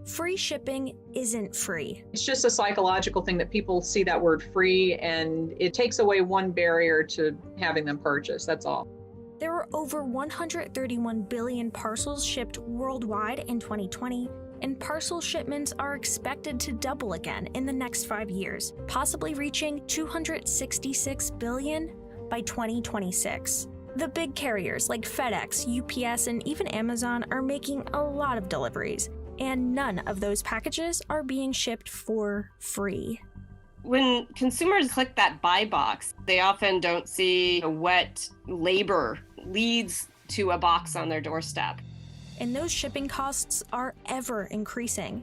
free shipping isn't free. It's just a psychological thing that people see that word free and it takes away one barrier to having them purchase, that's all. There were over 131 billion parcels shipped worldwide in 2020, and parcel shipments are expected to double again in the next 5 years, possibly reaching 266 billion by 2026. The big carriers like FedEx, UPS, and even Amazon are making a lot of deliveries, and none of those packages are being shipped for free. When consumers click that buy box, they often don't see what labor leads to a box on their doorstep. And those shipping costs are ever increasing.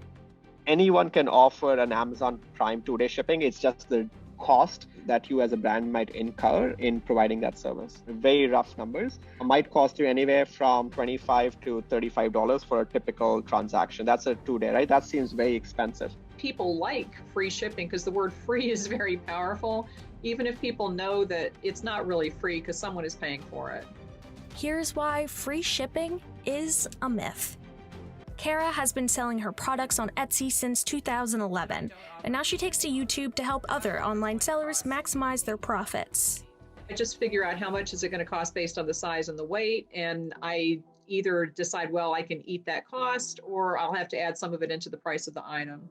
Anyone can offer an Amazon Prime 2-day shipping. It's just the cost that you as a brand might incur in providing that service. Very rough numbers. It might cost you anywhere from $25 to $35 for a typical transaction. That's a 2-day, right? That seems very expensive. People like free shipping because the word free is very powerful, even if people know that it's not really free because someone is paying for it. Here's why free shipping is a myth. Kara has been selling her products on Etsy since 2011, and now she takes to YouTube to help other online sellers maximize their profits. I just figure out how much is it going to cost based on the size and the weight, and I either decide, well, I can eat that cost, or I'll have to add some of it into the price of the item.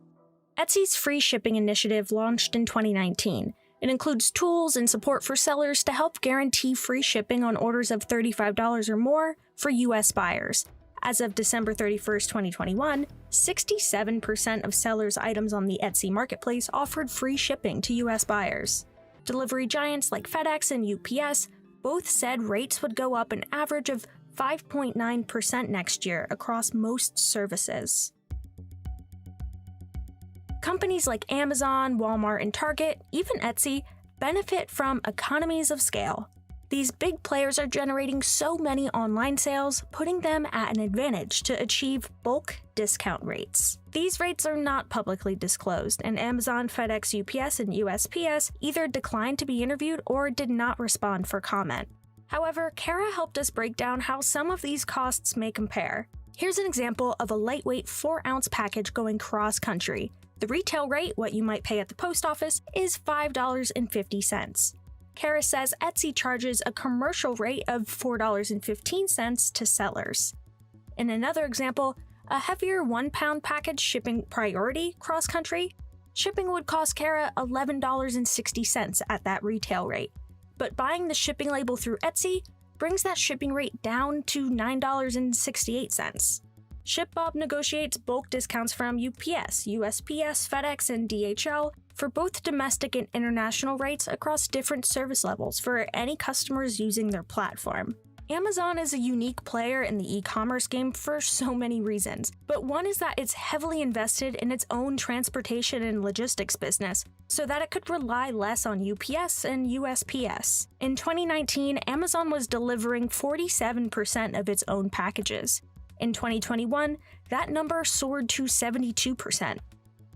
Etsy's free shipping initiative launched in 2019. It includes tools and support for sellers to help guarantee free shipping on orders of $35 or more for U.S. buyers. As of December 31st, 2021, 67% of sellers' items on the Etsy marketplace offered free shipping to U.S. buyers. Delivery giants like FedEx and UPS both said rates would go up an average of 5.9% next year across most services. Companies like Amazon, Walmart, and Target, even Etsy, benefit from economies of scale. These big players are generating so many online sales, putting them at an advantage to achieve bulk discount rates. These rates are not publicly disclosed, and Amazon, FedEx, UPS, and USPS either declined to be interviewed or did not respond for comment. However, Kara helped us break down how some of these costs may compare. Here's an example of a lightweight 4-ounce package going cross-country. The retail rate, what you might pay at the post office, is $5.50. Kara says Etsy charges a commercial rate of $4.15 to sellers. In another example, a heavier 1-pound package shipping priority cross-country, shipping would cost Kara $11.60 at that retail rate. But buying the shipping label through Etsy brings that shipping rate down to $9.68. ShipBob negotiates bulk discounts from UPS, USPS, FedEx, and DHL for both domestic and international rates across different service levels for any customers using their platform. Amazon is a unique player in the e-commerce game for so many reasons, but one is that it's heavily invested in its own transportation and logistics business, so that it could rely less on UPS and USPS. In 2019, Amazon was delivering 47% of its own packages. In 2021, that number soared to 72%.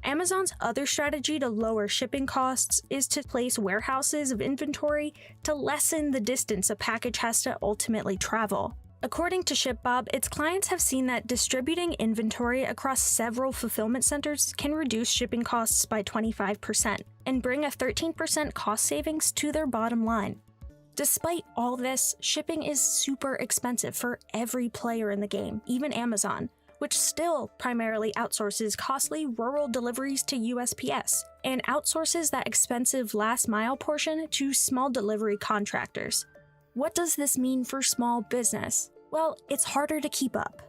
Amazon's other strategy to lower shipping costs is to place warehouses of inventory to lessen the distance a package has to ultimately travel. According to ShipBob, its clients have seen that distributing inventory across several fulfillment centers can reduce shipping costs by 25% and bring a 13% cost savings to their bottom line. Despite all this, shipping is super expensive for every player in the game, even Amazon, which still primarily outsources costly rural deliveries to USPS and outsources that expensive last-mile portion to small delivery contractors. What does this mean for small business? Well, it's harder to keep up.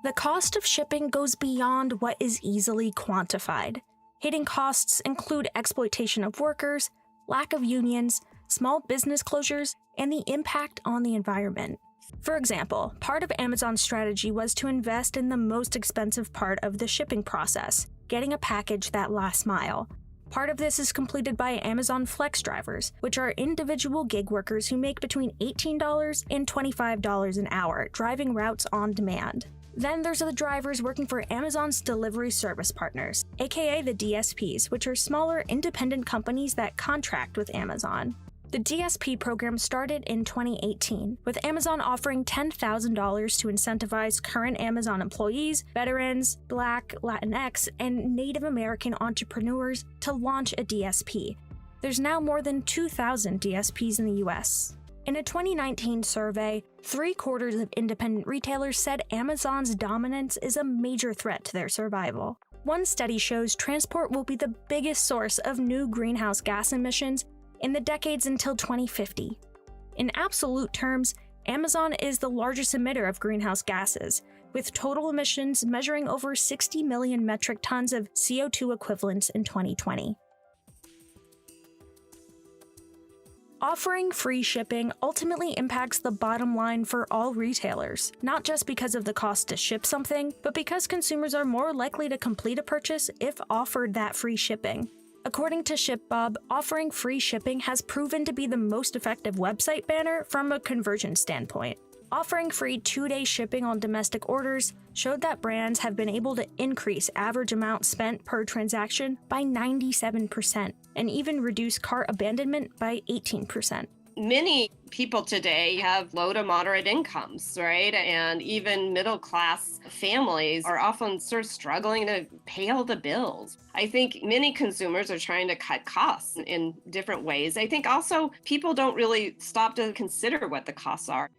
The cost of shipping goes beyond what is easily quantified. Hidden costs include exploitation of workers, lack of unions, small business closures, and the impact on the environment. For example, part of Amazon's strategy was to invest in the most expensive part of the shipping process, getting a package that last mile. Part of this is completed by Amazon Flex drivers, which are individual gig workers who make between $18 and $25 an hour, driving routes on demand. Then there's the drivers working for Amazon's delivery service partners, aka the DSPs, which are smaller independent companies that contract with Amazon. The DSP program started in 2018, with Amazon offering $10,000 to incentivize current Amazon employees, veterans, Black, Latinx, and Native American entrepreneurs to launch a DSP. There's now more than 2,000 DSPs in the US. In a 2019 survey, 3/4 of independent retailers said Amazon's dominance is a major threat to their survival. One study shows transport will be the biggest source of new greenhouse gas emissions in the decades until 2050. In absolute terms, Amazon is the largest emitter of greenhouse gases, with total emissions measuring over 60 million metric tons of CO2 equivalents in 2020. Offering free shipping ultimately impacts the bottom line for all retailers, not just because of the cost to ship something, but because consumers are more likely to complete a purchase if offered that free shipping. According to ShipBob, offering free shipping has proven to be the most effective website banner from a conversion standpoint. Offering free 2-day shipping on domestic orders showed that brands have been able to increase average amount spent per transaction by 97% and even reduce cart abandonment by 18%. Many people today have low to moderate incomes, right? And even middle-class families are often sort of struggling to pay all the bills. I think many consumers are trying to cut costs in different ways. I think also people don't really stop to consider what the costs are.